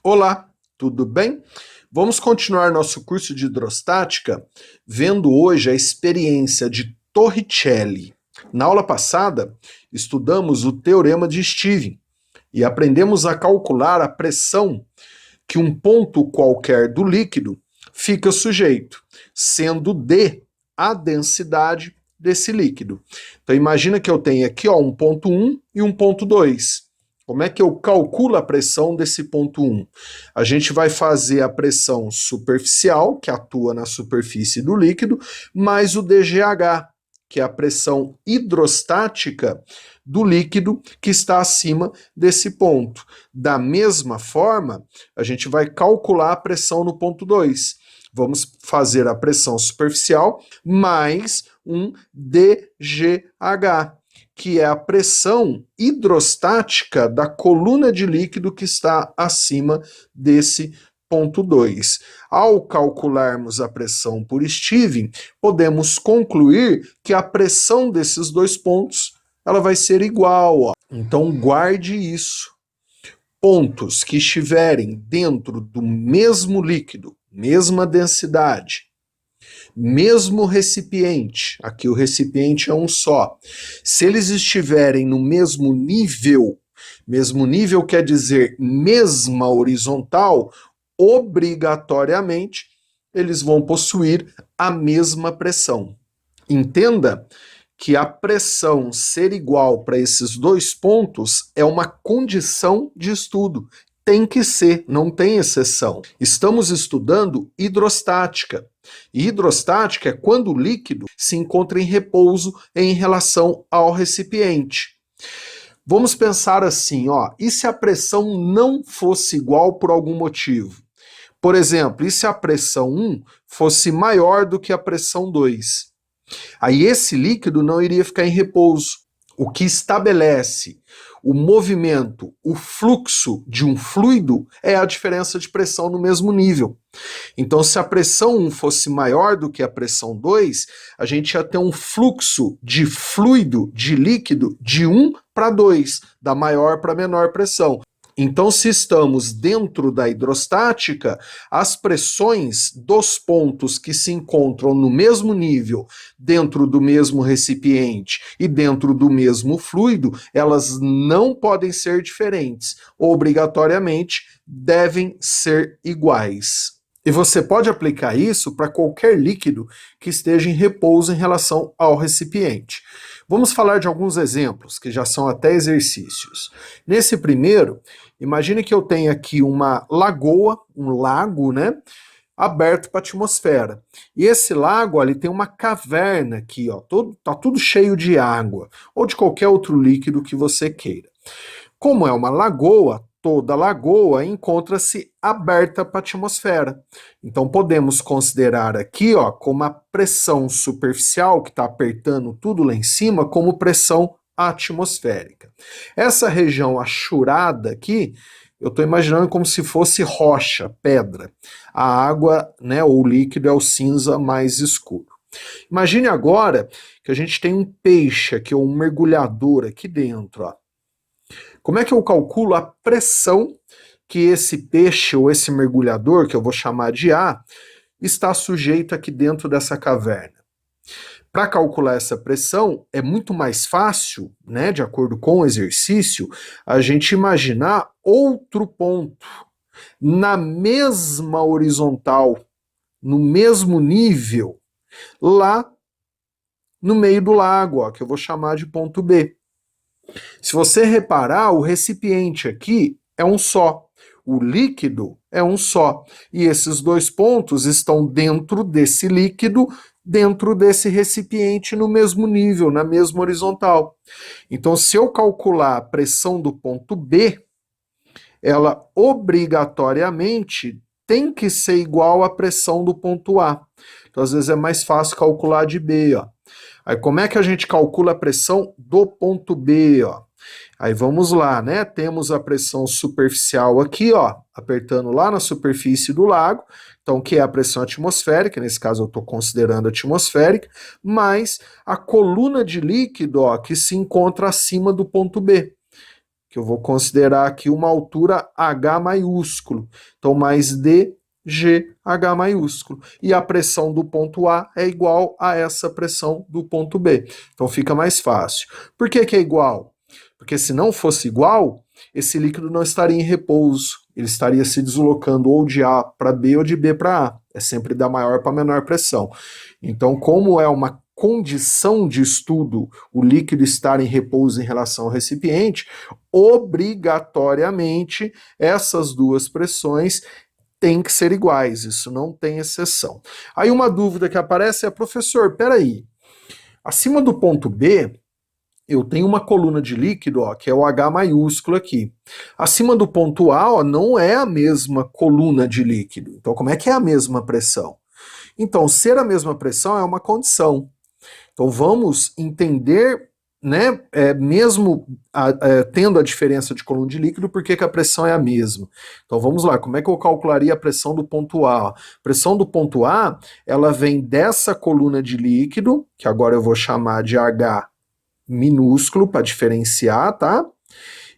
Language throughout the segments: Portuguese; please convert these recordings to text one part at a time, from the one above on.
Olá, tudo bem? Vamos continuar nosso curso de hidrostática vendo hoje a experiência de Torricelli. Na aula passada, estudamos o teorema de Stevin e aprendemos a calcular a pressão que um ponto qualquer do líquido fica sujeito, sendo D a densidade desse líquido. Então imagina que eu tenho aqui um ponto 1 e um ponto 2. Como é que eu calculo a pressão desse ponto 1? A gente vai fazer a pressão superficial, que atua na superfície do líquido, mais o DGH, que é a pressão hidrostática do líquido que está acima desse ponto. Da mesma forma, a gente vai calcular a pressão no ponto 2. Vamos fazer a pressão superficial mais um DGH, que é a pressão hidrostática da coluna de líquido que está acima desse ponto 2. Ao calcularmos a pressão por Stevin, podemos concluir que a pressão desses dois pontos ela vai ser igual. Então guarde isso. Pontos que estiverem dentro do mesmo líquido, mesma densidade, mesmo recipiente, aqui o recipiente é um só, se eles estiverem no mesmo nível quer dizer mesma horizontal, obrigatoriamente eles vão possuir a mesma pressão. Entenda que a pressão ser igual para esses dois pontos é uma condição de estudo. Tem que ser, não tem exceção. Estamos estudando hidrostática. E hidrostática é quando o líquido se encontra em repouso em relação ao recipiente. Vamos pensar assim, e se a pressão não fosse igual por algum motivo? Por exemplo, e se a pressão 1 fosse maior do que a pressão 2? Aí esse líquido não iria ficar em repouso. O que estabelece o movimento, o fluxo de um fluido é a diferença de pressão no mesmo nível. Então, se a pressão 1 fosse maior do que a pressão 2, a gente ia ter um fluxo de fluido, de líquido, de 1 para 2, da maior para menor pressão. Então, se estamos dentro da hidrostática, as pressões dos pontos que se encontram no mesmo nível, dentro do mesmo recipiente e dentro do mesmo fluido, elas não podem ser diferentes. Obrigatoriamente, devem ser iguais. E você pode aplicar isso para qualquer líquido que esteja em repouso em relação ao recipiente. Vamos falar de alguns exemplos, que já são até exercícios. Nesse primeiro, imagine que eu tenho aqui uma lagoa, um lago, aberto para a atmosfera. E esse lago, ele tem uma caverna aqui, tá tudo cheio de água, ou de qualquer outro líquido que você queira. Como é uma lagoa, toda lagoa encontra-se aberta para a atmosfera. Então podemos considerar aqui, como a pressão superficial, que está apertando tudo lá em cima, como pressão atmosférica. Essa região achurada aqui, eu estou imaginando como se fosse rocha, pedra. A água, ou o líquido é o cinza mais escuro. Imagine agora que a gente tem um peixe aqui, ou um mergulhador aqui dentro, Como é que eu calculo a pressão que esse peixe ou esse mergulhador, que eu vou chamar de A, está sujeito aqui dentro dessa caverna? Para calcular essa pressão, é muito mais fácil, de acordo com o exercício, a gente imaginar outro ponto na mesma horizontal, no mesmo nível, lá no meio do lago, que eu vou chamar de ponto B. Se você reparar, o recipiente aqui é um só, o líquido é um só, e esses dois pontos estão dentro desse líquido, dentro desse recipiente no mesmo nível, na mesma horizontal. Então, se eu calcular a pressão do ponto B, ela obrigatoriamente tem que ser igual à pressão do ponto A. Então, às vezes é mais fácil calcular de B, Aí, como é que a gente calcula a pressão do ponto B, Aí vamos lá, Temos a pressão superficial aqui, apertando lá na superfície do lago, então que é a pressão atmosférica, nesse caso eu estou considerando atmosférica, mais a coluna de líquido, que se encontra acima do ponto B. que eu vou considerar aqui uma altura H maiúsculo. Então, mais dGH maiúsculo. E a pressão do ponto A é igual a essa pressão do ponto B. Então, fica mais fácil. Por que que é igual? Porque se não fosse igual, esse líquido não estaria em repouso. Ele estaria se deslocando ou de A para B ou de B para A. É sempre da maior para menor pressão. Então, como é uma condição de estudo o líquido estar em repouso em relação ao recipiente, obrigatoriamente essas duas pressões têm que ser iguais, isso não tem exceção. Aí uma dúvida que aparece é, professor, peraí, acima do ponto B, eu tenho uma coluna de líquido, ó, que é o H maiúsculo aqui. Acima do ponto A, ó, não é a mesma coluna de líquido. Então, como é que é a mesma pressão? Então, ser a mesma pressão é uma condição. Então vamos entender, né, mesmo tendo a diferença de coluna de líquido, por que que a pressão é a mesma. Então vamos lá, como é que eu calcularia a pressão do ponto A? A pressão do ponto A, ela vem dessa coluna de líquido, que agora eu vou chamar de H minúsculo para diferenciar, tá?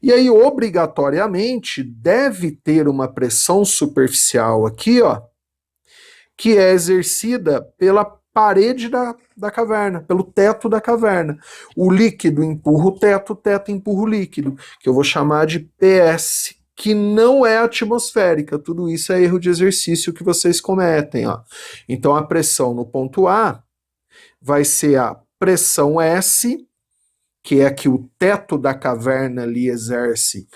E aí, obrigatoriamente, deve ter uma pressão superficial aqui, ó, que é exercida pela parede da caverna, pelo teto da caverna. O líquido empurra o teto empurra o líquido, que eu vou chamar de PS, que não é atmosférica. Tudo isso é erro de exercício que vocês cometem, ó. Então a pressão no ponto A vai ser a pressão S, que é que o teto da caverna ali exerce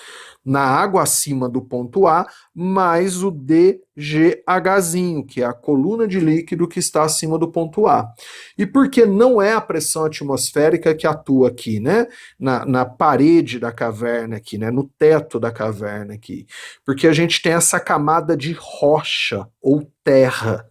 na água acima do ponto A, mais o dGHzinho, que é a coluna de líquido que está acima do ponto A. E porque não é a pressão atmosférica que atua aqui, né? Na parede da caverna aqui, né? No teto da caverna aqui. Porque a gente tem essa camada de rocha ou terra.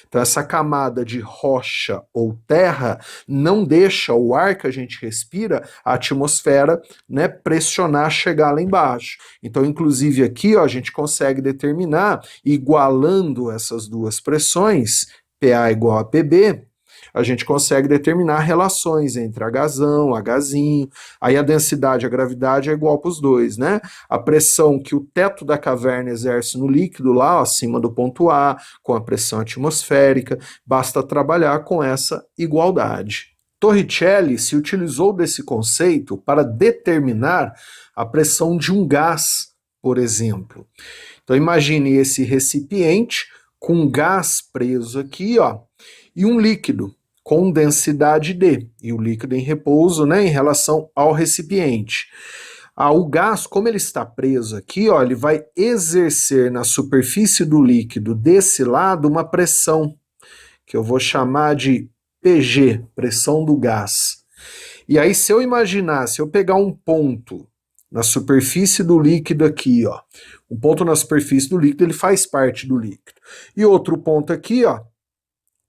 Então, essa camada de rocha ou terra não deixa o ar que a gente respira, a atmosfera, né, pressionar, chegar lá embaixo. Então, inclusive aqui, ó, a gente consegue determinar, igualando essas duas pressões, PA igual a PB, a gente consegue determinar relações entre Hzão, Hzinho, aí a densidade, a gravidade é igual para os dois, né? A pressão que o teto da caverna exerce no líquido lá, ó, acima do ponto A, com a pressão atmosférica, basta trabalhar com essa igualdade. Torricelli se utilizou desse conceito para determinar a pressão de um gás, por exemplo. Então imagine esse recipiente com um gás preso aqui, ó, e um líquido com densidade D, e o líquido em repouso, né, em relação ao recipiente. O gás, como ele está preso aqui, ó, ele vai exercer na superfície do líquido desse lado uma pressão, que eu vou chamar de PG, pressão do gás. E aí, se eu imaginar, se eu pegar um ponto na superfície do líquido aqui, ó, um ponto na superfície do líquido, ele faz parte do líquido. E outro ponto aqui, ó,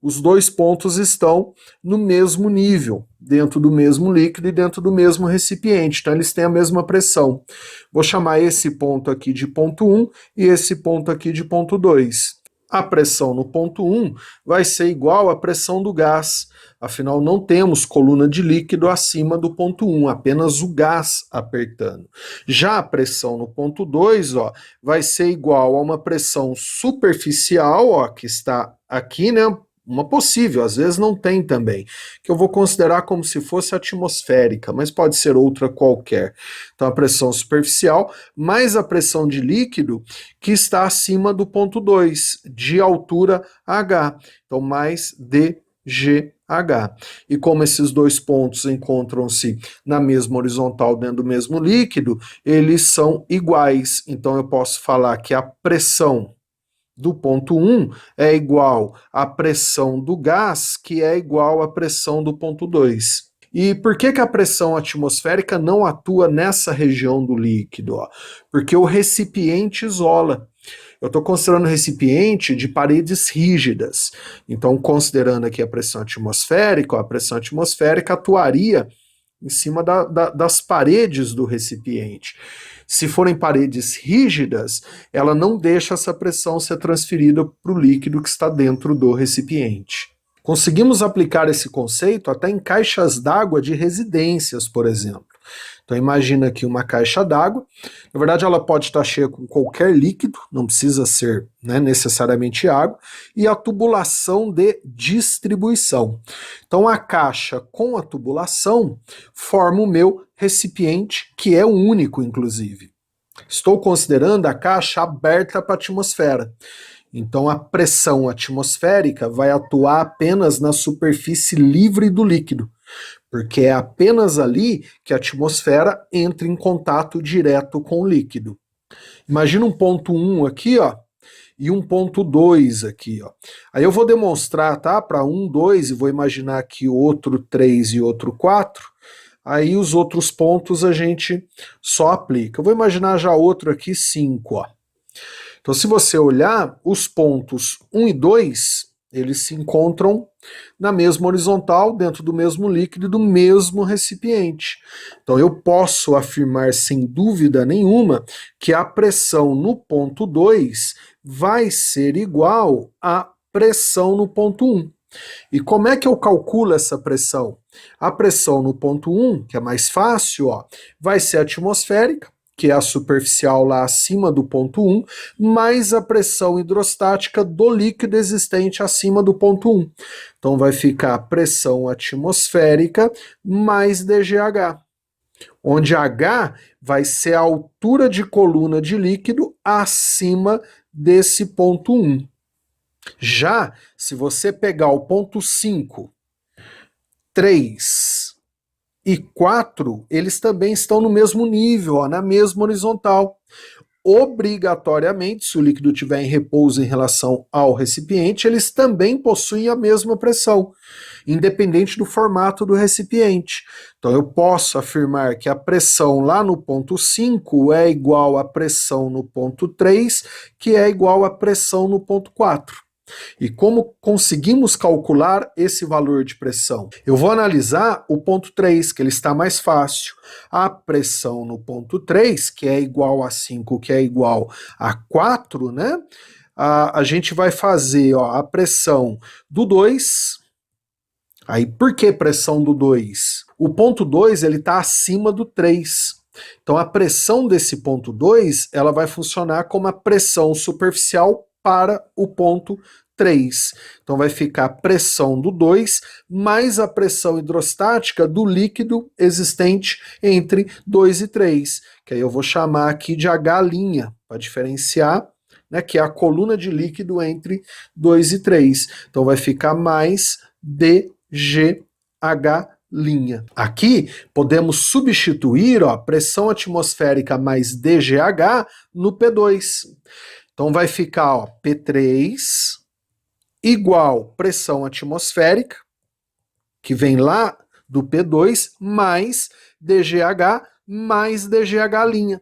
os dois pontos estão no mesmo nível, dentro do mesmo líquido e dentro do mesmo recipiente, então eles têm a mesma pressão. Vou chamar esse ponto aqui de ponto 1 e esse ponto aqui de ponto 2. A pressão no ponto 1 vai ser igual à pressão do gás, afinal não temos coluna de líquido acima do ponto 1, apenas o gás apertando. Já a pressão no ponto 2, ó, vai ser igual a uma pressão superficial, ó, que está aqui, né? Uma possível, às vezes não tem também, que eu vou considerar como se fosse atmosférica, mas pode ser outra qualquer. Então a pressão superficial mais a pressão de líquido que está acima do ponto 2, de altura H, então mais dGH. E como esses dois pontos encontram-se na mesma horizontal dentro do mesmo líquido, eles são iguais, então eu posso falar que a pressão do ponto 1 é igual à pressão do gás, que é igual à pressão do ponto 2. E por que que a pressão atmosférica não atua nessa região do líquido? Ó? Porque o recipiente isola. Eu estou considerando o recipiente de paredes rígidas. Então, considerando aqui a pressão atmosférica, ó, a pressão atmosférica atuaria em cima das paredes do recipiente. Se forem paredes rígidas, ela não deixa essa pressão ser transferida para o líquido que está dentro do recipiente. Conseguimos aplicar esse conceito até em caixas d'água de residências, por exemplo. Então imagina aqui uma caixa d'água, na verdade ela pode estar cheia com qualquer líquido, não precisa ser, né, necessariamente água, e a tubulação de distribuição. Então a caixa com a tubulação forma o meu recipiente, que é único inclusive. Estou considerando a caixa aberta para a atmosfera. Então a pressão atmosférica vai atuar apenas na superfície livre do líquido, porque é apenas ali que a atmosfera entra em contato direto com o líquido. Imagina um ponto 1 aqui, ó, e um ponto 2 aqui, ó. Aí eu vou demonstrar, tá, para 1, 2, e vou imaginar aqui outro 3 e outro 4. Aí os outros pontos a gente só aplica. Eu vou imaginar já outro aqui, 5, ó. Então, se você olhar, os pontos 1 e 2, eles se encontram na mesma horizontal, dentro do mesmo líquido e do mesmo recipiente. Então, eu posso afirmar sem dúvida nenhuma que a pressão no ponto 2 vai ser igual à pressão no ponto 1. E como é que eu calculo essa pressão? A pressão no ponto 1, que é mais fácil, ó, vai ser atmosférica, que é a superficial lá acima do ponto 1, mais a pressão hidrostática do líquido existente acima do ponto 1. Então vai ficar pressão atmosférica mais dGH, onde H vai ser a altura de coluna de líquido acima desse ponto 1. Já se você pegar o ponto 5, 3 e 4, eles também estão no mesmo nível, ó, na mesma horizontal. Obrigatoriamente, se o líquido estiver em repouso em relação ao recipiente, eles também possuem a mesma pressão, independente do formato do recipiente. Então eu posso afirmar que a pressão lá no ponto 5 é igual à pressão no ponto 3, que é igual à pressão no ponto 4. E como conseguimos calcular esse valor de pressão? Eu vou analisar o ponto 3, que ele está mais fácil. A pressão no ponto 3, que é igual a 5, que é igual a 4, né? A gente vai fazer, ó, a pressão do 2. Aí, por que pressão do 2? O ponto 2, ele está acima do 3. Então, a pressão desse ponto 2, ela vai funcionar como a pressão superficial para o ponto 3. Então vai ficar a pressão do 2 mais a pressão hidrostática do líquido existente entre 2 e 3, que aí eu vou chamar aqui de H', para diferenciar, né, que é a coluna de líquido entre 2 e 3. Então vai ficar mais dGH'. Aqui podemos substituir, ó, pressão atmosférica mais dGH no P2. Então vai ficar, ó, P3 igual pressão atmosférica, que vem lá do P2, mais dGH mais dGH'.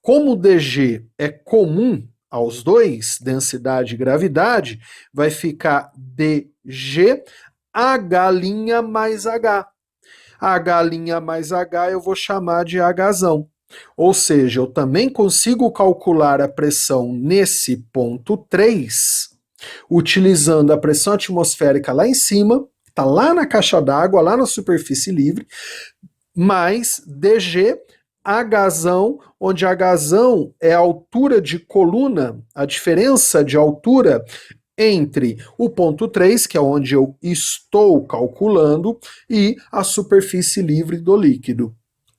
Como o dG é comum aos dois, densidade e gravidade, vai ficar dG H' mais H. H' mais H eu vou chamar de Hzão. Ou seja, eu também consigo calcular a pressão nesse ponto 3, utilizando a pressão atmosférica lá em cima, está lá na caixa d'água, lá na superfície livre, mais dG Hzão, onde Hzão é a altura de coluna, a diferença de altura entre o ponto 3, que é onde eu estou calculando, e a superfície livre do líquido.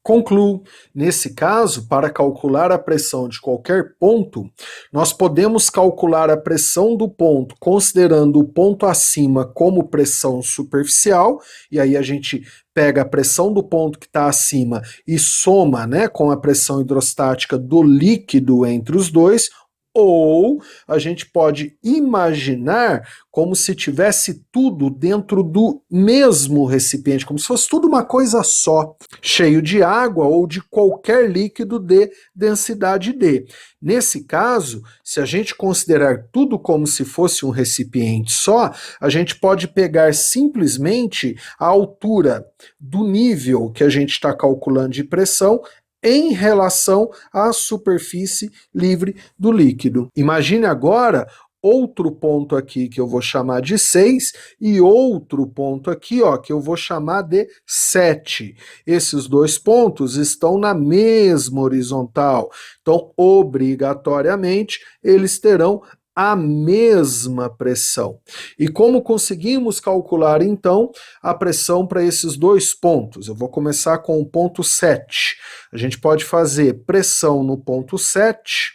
Concluo, nesse caso, para calcular a pressão de qualquer ponto, nós podemos calcular a pressão do ponto considerando o ponto acima como pressão superficial, e aí a gente pega a pressão do ponto que está acima e soma, né, com a pressão hidrostática do líquido entre os dois, ou a gente pode imaginar como se tivesse tudo dentro do mesmo recipiente, como se fosse tudo uma coisa só, cheio de água ou de qualquer líquido de densidade D. Nesse caso, se a gente considerar tudo como se fosse um recipiente só, a gente pode pegar simplesmente a altura do nível que a gente está calculando de pressão em relação à superfície livre do líquido. Imagine agora outro ponto aqui que eu vou chamar de 6 e outro ponto aqui, ó, que eu vou chamar de 7. Esses dois pontos estão na mesma horizontal. Então, obrigatoriamente, eles terão a mesma pressão. E como conseguimos calcular, então, a pressão para esses dois pontos? Eu vou começar com o ponto 7. A gente pode fazer pressão no ponto 7,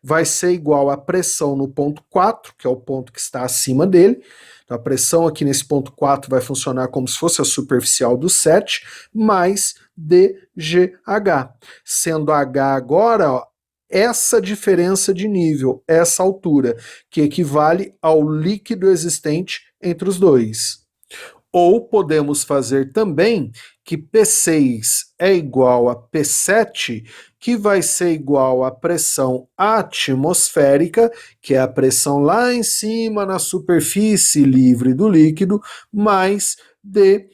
vai ser igual à pressão no ponto 4, que é o ponto que está acima dele. Então, a pressão aqui nesse ponto 4 vai funcionar como se fosse a superficial do 7, mais dGH. Sendo H agora, ó, essa diferença de nível, essa altura, que equivale ao líquido existente entre os dois. Ou podemos fazer também que P6 é igual a P7, que vai ser igual à pressão atmosférica, que é a pressão lá em cima na superfície livre do líquido, mais dGH,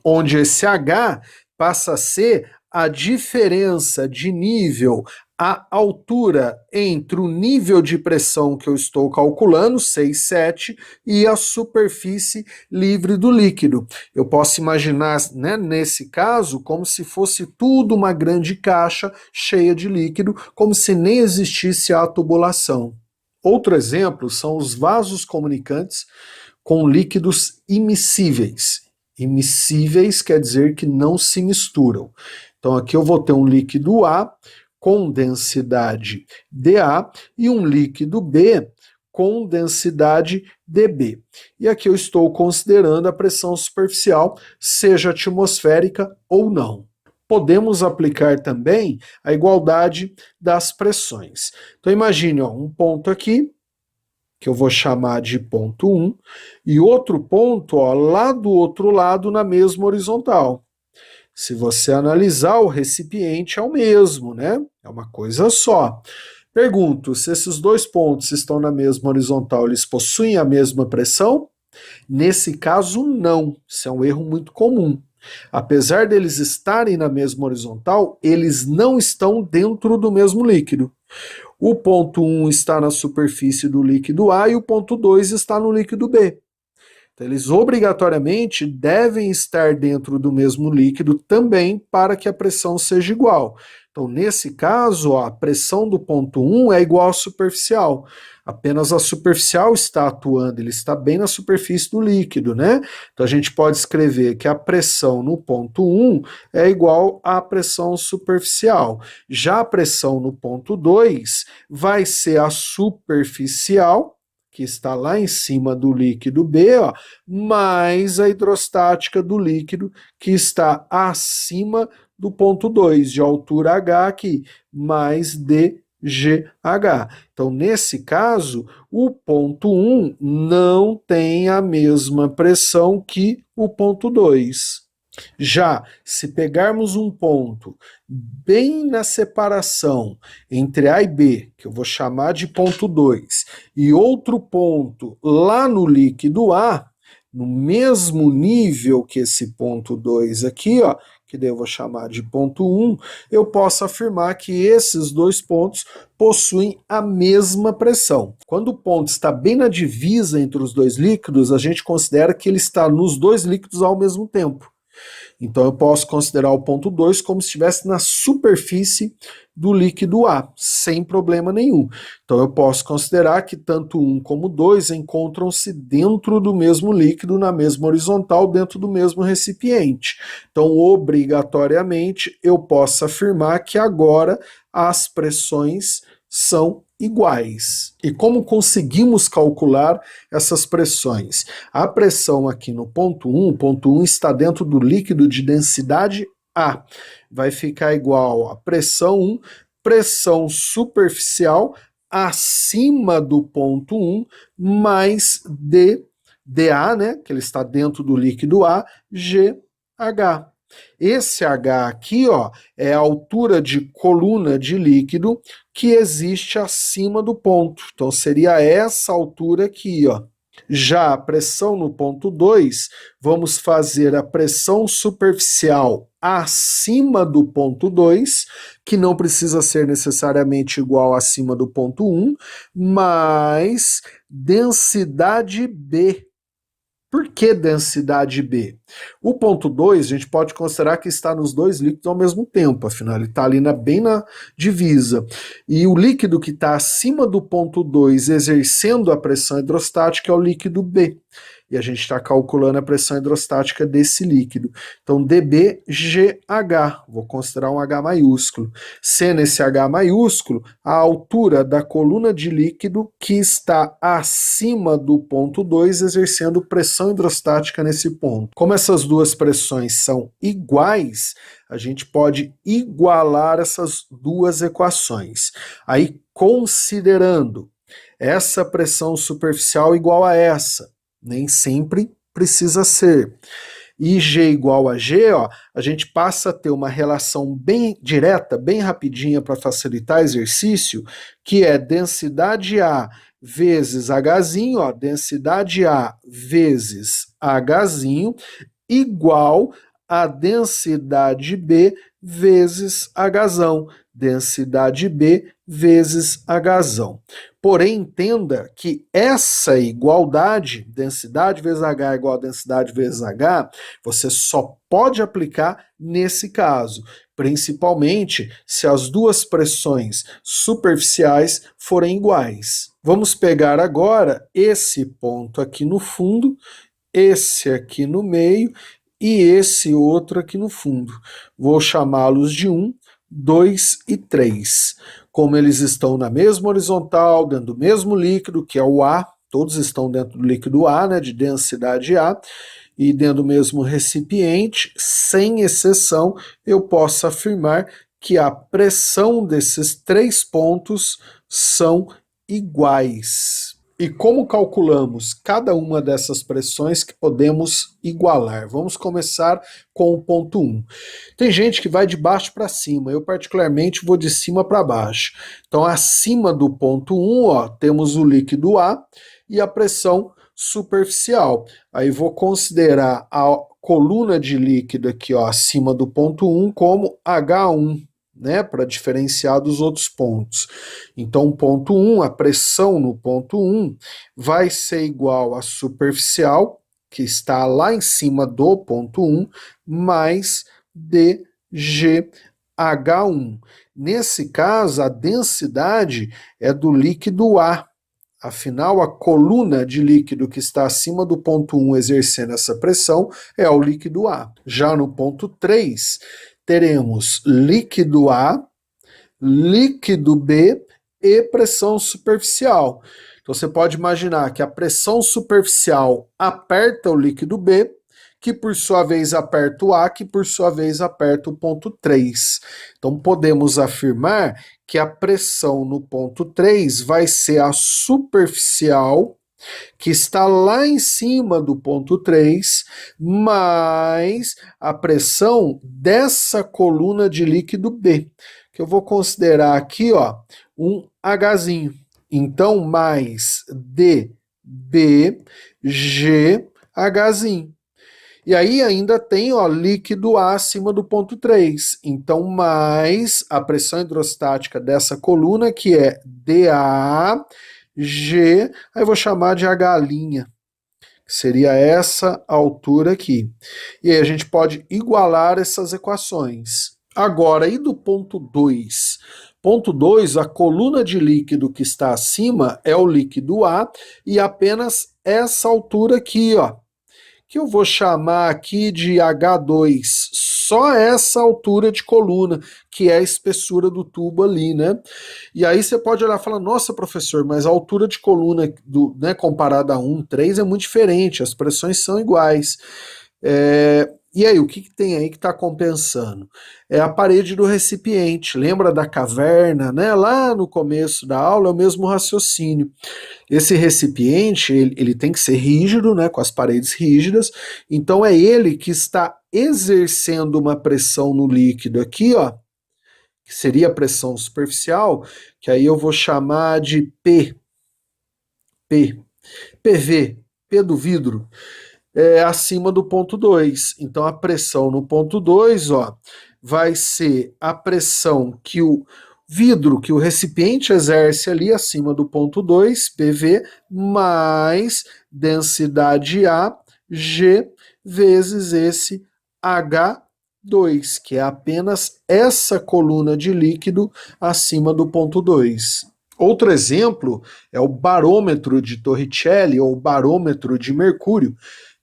onde esse H passa a ser a diferença de nível, a altura entre o nível de pressão que eu estou calculando, 6, 7, e a superfície livre do líquido. Eu posso imaginar, né, nesse caso, como se fosse tudo uma grande caixa cheia de líquido, como se nem existisse a tubulação. Outro exemplo são os vasos comunicantes com líquidos immiscíveis. Immiscíveis quer dizer que não se misturam. Então aqui eu vou ter um líquido A com densidade dA e um líquido B com densidade dB. E aqui eu estou considerando a pressão superficial, seja atmosférica ou não. Podemos aplicar também a igualdade das pressões. Então imagine, ó, um ponto aqui, que eu vou chamar de ponto 1, e outro ponto, ó, lá do outro lado na mesma horizontal. Se você analisar, o recipiente é o mesmo, né? É uma coisa só. Pergunto, se esses dois pontos estão na mesma horizontal, eles possuem a mesma pressão? Nesse caso, não. Isso é um erro muito comum. Apesar deles estarem na mesma horizontal, eles não estão dentro do mesmo líquido. O ponto 1 está na superfície do líquido A e o ponto 2 está no líquido B. Então, eles obrigatoriamente devem estar dentro do mesmo líquido também para que a pressão seja igual. Então, nesse caso, ó, a pressão do ponto 1 é igual à superficial. Apenas a superficial está atuando, ele está bem na superfície do líquido, né? Então, a gente pode escrever que a pressão no ponto 1 é igual à pressão superficial. Já a pressão no ponto 2 vai ser a superficial, que está lá em cima do líquido B, ó, mais a hidrostática do líquido, que está acima do ponto 2, de altura H aqui, mais dGH. Então, nesse caso, o ponto 1 não tem a mesma pressão que o ponto 2. Já se pegarmos um ponto bem na separação entre A e B, que eu vou chamar de ponto 2, e outro ponto lá no líquido A, no mesmo nível que esse ponto 2 aqui, ó, que daí eu vou chamar de ponto 1, eu posso afirmar que esses dois pontos possuem a mesma pressão. Quando o ponto está bem na divisa entre os dois líquidos, a gente considera que ele está nos dois líquidos ao mesmo tempo. Então eu posso considerar o ponto 2 como se estivesse na superfície do líquido A, sem problema nenhum. Então eu posso considerar que tanto 1 como 2 encontram-se dentro do mesmo líquido, na mesma horizontal, dentro do mesmo recipiente. Então, obrigatoriamente, eu posso afirmar que agora as pressões são iguais. E como conseguimos calcular essas pressões? A pressão aqui no ponto 1, o ponto 1 está dentro do líquido de densidade A. Vai ficar igual a pressão 1, pressão superficial acima do ponto 1, mais dA, né, que ele está dentro do líquido A, GH. Esse H aqui, ó, é a altura de coluna de líquido que existe acima do ponto. Então seria essa altura aqui, ó. Já a pressão no ponto 2, vamos fazer a pressão superficial acima do ponto 2, que não precisa ser necessariamente igual acima do ponto 1, mais densidade B. Por que densidade B? O ponto 2, a gente pode considerar que está nos dois líquidos ao mesmo tempo, afinal ele está ali bem na divisa. E o líquido que está acima do ponto 2 exercendo a pressão hidrostática é o líquido B. E a gente está calculando a pressão hidrostática desse líquido. Então, dBGH, vou considerar um H maiúsculo. Sendo esse H maiúsculo, a altura da coluna de líquido que está acima do ponto 2, exercendo pressão hidrostática nesse ponto. Como essas duas pressões são iguais, a gente pode igualar essas duas equações. Aí, considerando essa pressão superficial igual a essa, nem sempre precisa ser. E G igual a G, ó, a gente passa a ter uma relação bem direta, bem rapidinha para facilitar o exercício, que é densidade A vezes Hzinho, ó, densidade A vezes Hzinho, igual a densidade B vezes Hzão, densidade B vezes Hzão. Porém, entenda que essa igualdade, densidade vezes H igual a densidade vezes H, você só pode aplicar nesse caso, principalmente se as duas pressões superficiais forem iguais. Vamos pegar agora esse ponto aqui no fundo, esse aqui no meio e esse outro aqui no fundo. Vou chamá-los de 1, 2 e 3. Como eles estão na mesma horizontal, dentro do mesmo líquido, que é o A, todos estão dentro do líquido A, né, de densidade A, e dentro do mesmo recipiente, sem exceção, eu posso afirmar que a pressão desses três pontos são iguais. E como calculamos cada uma dessas pressões que podemos igualar? Vamos começar com o ponto 1. Tem gente que vai de baixo para cima, eu particularmente vou de cima para baixo. Então, acima do ponto 1, ó, temos o líquido A e a pressão superficial. Aí vou considerar a coluna de líquido aqui, ó, acima do ponto 1 como H1. Né, para diferenciar dos outros pontos. Então, ponto 1, a pressão no ponto 1 vai ser igual à superficial, que está lá em cima do ponto 1, mais dGH1. Nesse caso, a densidade é do líquido A. Afinal, a coluna de líquido que está acima do ponto 1 exercendo essa pressão é o líquido A. Já no ponto 3, teremos líquido A, líquido B e pressão superficial. Então você pode imaginar que a pressão superficial aperta o líquido B, que por sua vez aperta o A, que por sua vez aperta o ponto 3. Então podemos afirmar que a pressão no ponto 3 vai ser a superficial, que está lá em cima do ponto 3, mais a pressão dessa coluna de líquido B, que eu vou considerar aqui, ó, um Hzinho. Então, mais dBGHzinho. E aí ainda tem, ó, líquido A acima do ponto 3. Então, mais a pressão hidrostática dessa coluna, que é dA, G, aí eu vou chamar de H', que seria essa altura aqui. E aí a gente pode igualar essas equações. Agora, e do ponto 2? Ponto 2, a coluna de líquido que está acima é o líquido A e apenas essa altura aqui, ó, que eu vou chamar aqui de H2, só essa altura de coluna, que é a espessura do tubo ali, né? E aí você pode olhar e falar, nossa, professor, mas a altura de coluna né, comparada a 1, 3 é muito diferente, as pressões são iguais. E aí, o que tem aí que está compensando? É a parede do recipiente. Lembra da caverna, né? Lá no começo da aula é o mesmo raciocínio. Esse recipiente, ele tem que ser rígido, né? Com as paredes rígidas. Então é ele que está exercendo uma pressão no líquido aqui, ó, que seria a pressão superficial, que aí eu vou chamar de P. PV. P do vidro é acima do ponto 2. Então, a pressão no ponto 2, ó, vai ser a pressão que o vidro, que o recipiente exerce ali acima do ponto 2, PV, mais densidade A, G, vezes esse H2, que é apenas essa coluna de líquido acima do ponto 2. Outro exemplo é o barômetro de Torricelli, ou barômetro de mercúrio,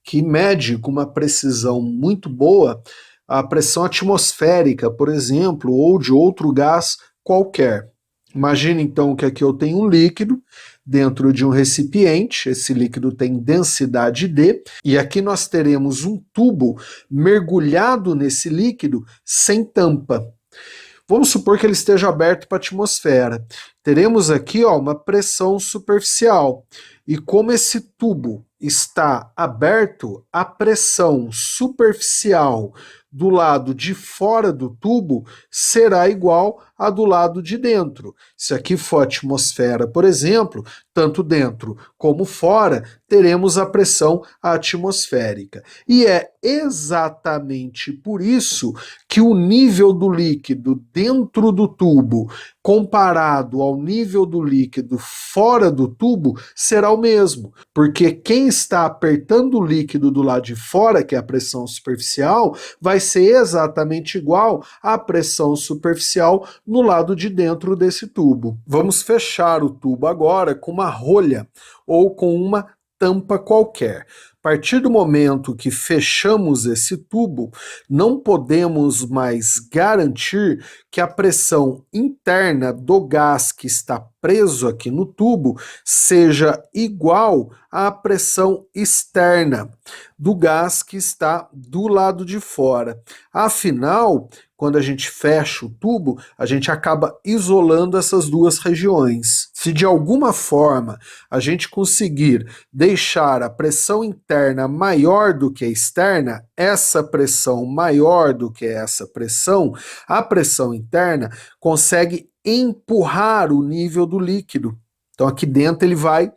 que mede com uma precisão muito boa a pressão atmosférica, por exemplo, ou de outro gás qualquer. Imagine então que aqui eu tenho um líquido dentro de um recipiente, esse líquido tem densidade D, e aqui nós teremos um tubo mergulhado nesse líquido sem tampa. Vamos supor que ele esteja aberto para a atmosfera. Teremos aqui, ó, uma pressão superficial. E como esse tubo está aberto, a pressão superficial do lado de fora do tubo será igual à do lado de dentro. Se aqui for atmosfera, por exemplo, tanto dentro como fora, teremos a pressão atmosférica. E é exatamente por isso que o nível do líquido dentro do tubo, comparado ao nível do líquido fora do tubo, será o mesmo, porque quem está apertando o líquido do lado de fora, que é a pressão superficial, vai ser exatamente igual à pressão superficial no lado de dentro desse tubo. Vamos fechar o tubo agora com uma rolha ou com uma tampa qualquer. A partir do momento que fechamos esse tubo, não podemos mais garantir que a pressão interna do gás que está preso aqui no tubo seja igual à pressão externa do gás que está do lado de fora. Afinal, quando a gente fecha o tubo, a gente acaba isolando essas duas regiões. Se de alguma forma a gente conseguir deixar a pressão interna maior do que a externa, essa pressão maior do que essa pressão, a pressão interna consegue empurrar o nível do líquido. Então aqui dentro ele vai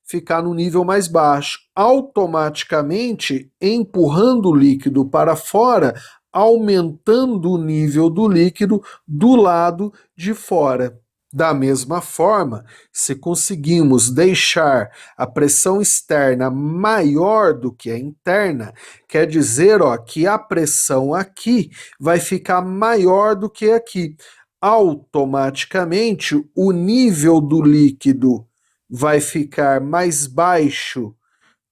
ficar no nível mais baixo, automaticamente empurrando o líquido para fora, aumentando o nível do líquido do lado de fora. Da mesma forma, se conseguimos deixar a pressão externa maior do que a interna, quer dizer, ó, que a pressão aqui vai ficar maior do que aqui. Automaticamente, o nível do líquido vai ficar mais baixo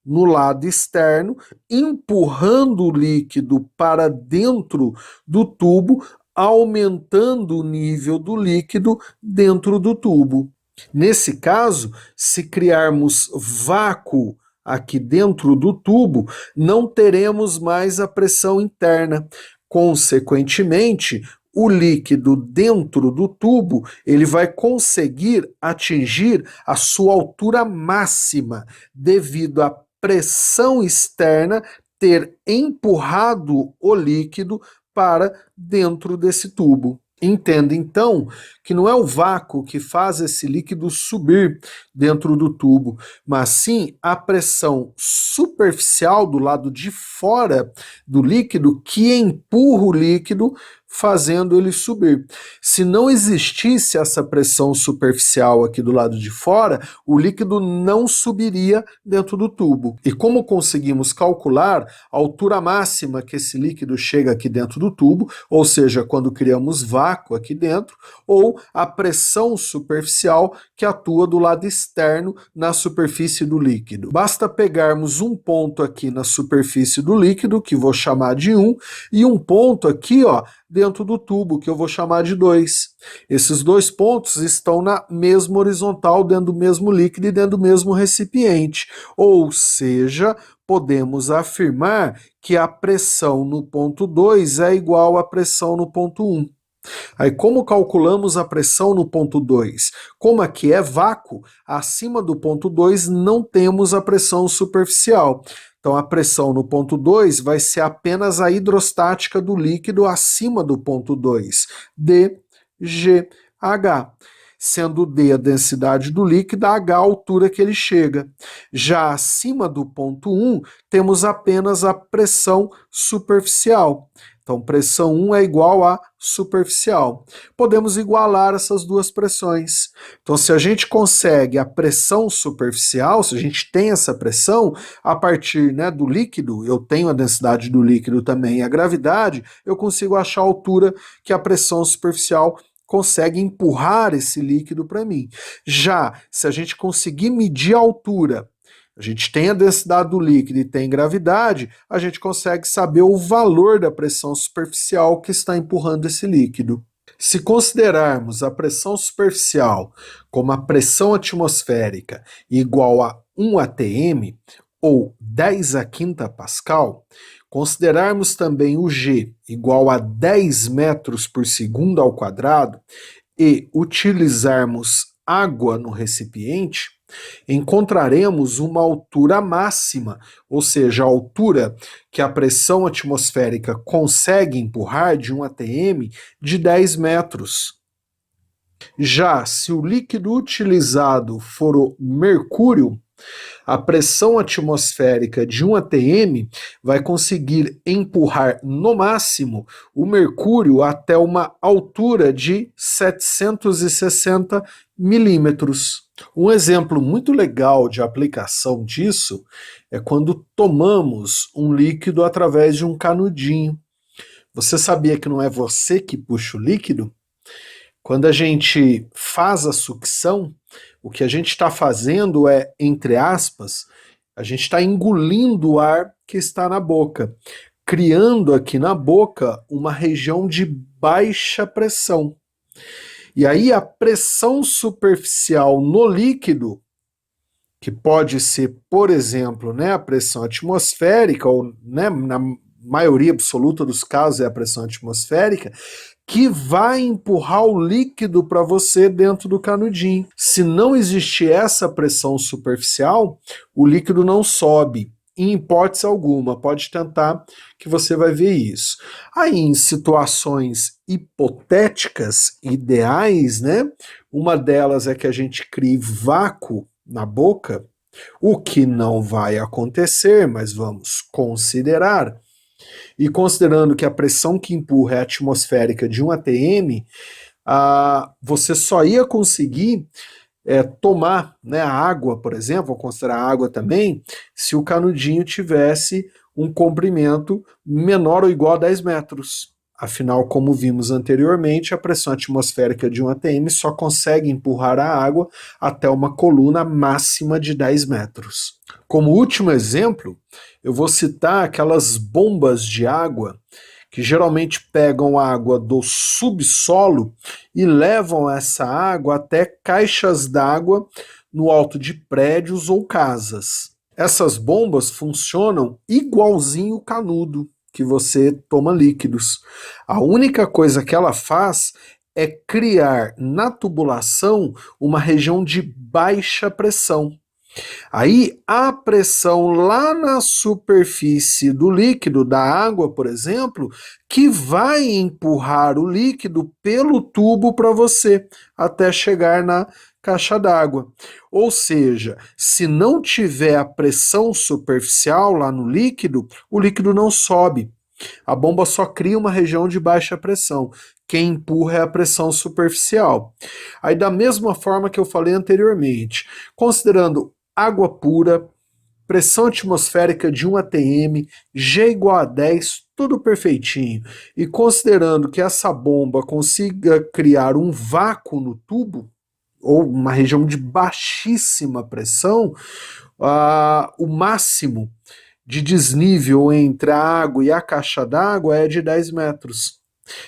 no lado externo, empurrando o líquido para dentro do tubo, aumentando o nível do líquido dentro do tubo. Nesse caso, se criarmos vácuo aqui dentro do tubo, não teremos mais a pressão interna. Consequentemente, o líquido dentro do tubo, ele vai conseguir atingir a sua altura máxima, devido à pressão externa ter empurrado o líquido para dentro desse tubo. Entenda, então, que não é o vácuo que faz esse líquido subir dentro do tubo, mas sim a pressão superficial do lado de fora do líquido que empurra o líquido, fazendo ele subir. Se não existisse essa pressão superficial aqui do lado de fora, o líquido não subiria dentro do tubo. E como conseguimos calcular a altura máxima que esse líquido chega aqui dentro do tubo, ou seja, quando criamos vácuo aqui dentro, ou a pressão superficial que atua do lado externo na superfície do líquido. Basta pegarmos um ponto aqui na superfície do líquido, que vou chamar de 1, e um ponto aqui, ó, dentro do tubo, que eu vou chamar de 2. Esses dois pontos estão na mesma horizontal, dentro do mesmo líquido e dentro do mesmo recipiente. Ou seja, podemos afirmar que a pressão no ponto 2 é igual à pressão no ponto 1. Aí, como calculamos a pressão no ponto 2? Como aqui é vácuo, acima do ponto 2 não temos a pressão superficial. Então, a pressão no ponto 2 vai ser apenas a hidrostática do líquido acima do ponto 2, dGH. sendo D a densidade do líquido, H a altura que ele chega. Já acima do ponto 1, temos apenas a pressão superficial. Então, pressão 1 é igual a superficial. Podemos igualar essas duas pressões. Então, se a gente consegue a pressão superficial, se a gente tem essa pressão, a partir, né, do líquido, eu tenho a densidade do líquido também e a gravidade, eu consigo achar a altura que a pressão superficial consegue empurrar esse líquido para mim. Já, se a gente conseguir medir a altura, a gente tem a densidade do líquido e tem gravidade, a gente consegue saber o valor da pressão superficial que está empurrando esse líquido. Se considerarmos a pressão superficial como a pressão atmosférica igual a 1 atm, ou 10 a quinta Pascal, considerarmos também o G igual a 10 metros por segundo ao quadrado e utilizarmos água no recipiente, encontraremos uma altura máxima, ou seja, a altura que a pressão atmosférica consegue empurrar de 1 atm de 10 metros. Já se o líquido utilizado for o mercúrio, a pressão atmosférica de 1 atm vai conseguir empurrar no máximo o mercúrio até uma altura de 760 milímetros. Um exemplo muito legal de aplicação disso é quando tomamos um líquido através de um canudinho. Você sabia que não é você que puxa o líquido? Quando a gente faz a sucção, o que a gente está fazendo é, entre aspas, a gente está engolindo o ar que está na boca, criando aqui na boca uma região de baixa pressão. E aí a pressão superficial no líquido, que pode ser, por exemplo, né, a pressão atmosférica, ou né, na maioria absoluta dos casos é a pressão atmosférica, que vai empurrar o líquido para você dentro do canudinho. Se não existir essa pressão superficial, o líquido não sobe. Em hipótese alguma, pode tentar que você vai ver isso. Aí, em situações hipotéticas, ideais, né? Uma delas é que a gente crie vácuo na boca, o que não vai acontecer, mas vamos considerar. E considerando que a pressão que empurra é atmosférica de 1 atm, você só ia conseguir tomar, né, a água, por exemplo, vou considerar a água também, se o canudinho tivesse um comprimento menor ou igual a 10 metros. Afinal, como vimos anteriormente, a pressão atmosférica de 1 atm só consegue empurrar a água até uma coluna máxima de 10 metros. Como último exemplo, eu vou citar aquelas bombas de água que geralmente pegam água do subsolo e levam essa água até caixas d'água no alto de prédios ou casas. Essas bombas funcionam igualzinho o canudo que você toma líquidos. A única coisa que ela faz é criar na tubulação uma região de baixa pressão. Aí a pressão lá na superfície do líquido, da água, por exemplo, que vai empurrar o líquido pelo tubo para você até chegar na caixa d'água. Ou seja, se não tiver a pressão superficial lá no líquido, o líquido não sobe. A bomba só cria uma região de baixa pressão. Quem empurra é a pressão superficial. Aí, da mesma forma que eu falei anteriormente, considerando água pura, pressão atmosférica de 1 atm, G igual a 10, tudo perfeitinho, e considerando que essa bomba consiga criar um vácuo no tubo, ou uma região de baixíssima pressão, o máximo de desnível entre a água e a caixa d'água é de 10 metros.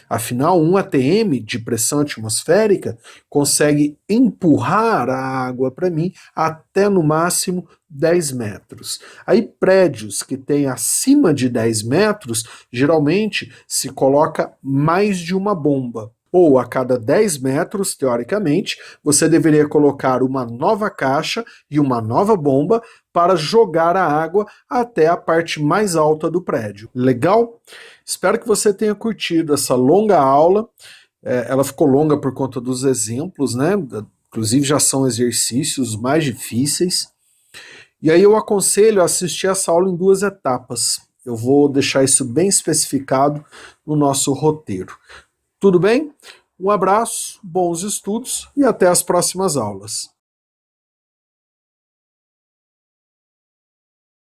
Afinal, 1 atm de pressão atmosférica consegue empurrar a água para mim até no máximo 10 metros. Aí prédios que têm acima de 10 metros, geralmente se coloca mais de uma bomba. Ou a cada 10 metros, teoricamente, você deveria colocar uma nova caixa e uma nova bomba para jogar a água até a parte mais alta do prédio. Legal? Espero que você tenha curtido essa longa aula. Ela ficou longa por conta dos exemplos, né? Inclusive já são exercícios mais difíceis. E aí eu aconselho a assistir essa aula em 2 etapas. Eu vou deixar isso bem especificado no nosso roteiro. Tudo bem? Um abraço, bons estudos e até as próximas aulas.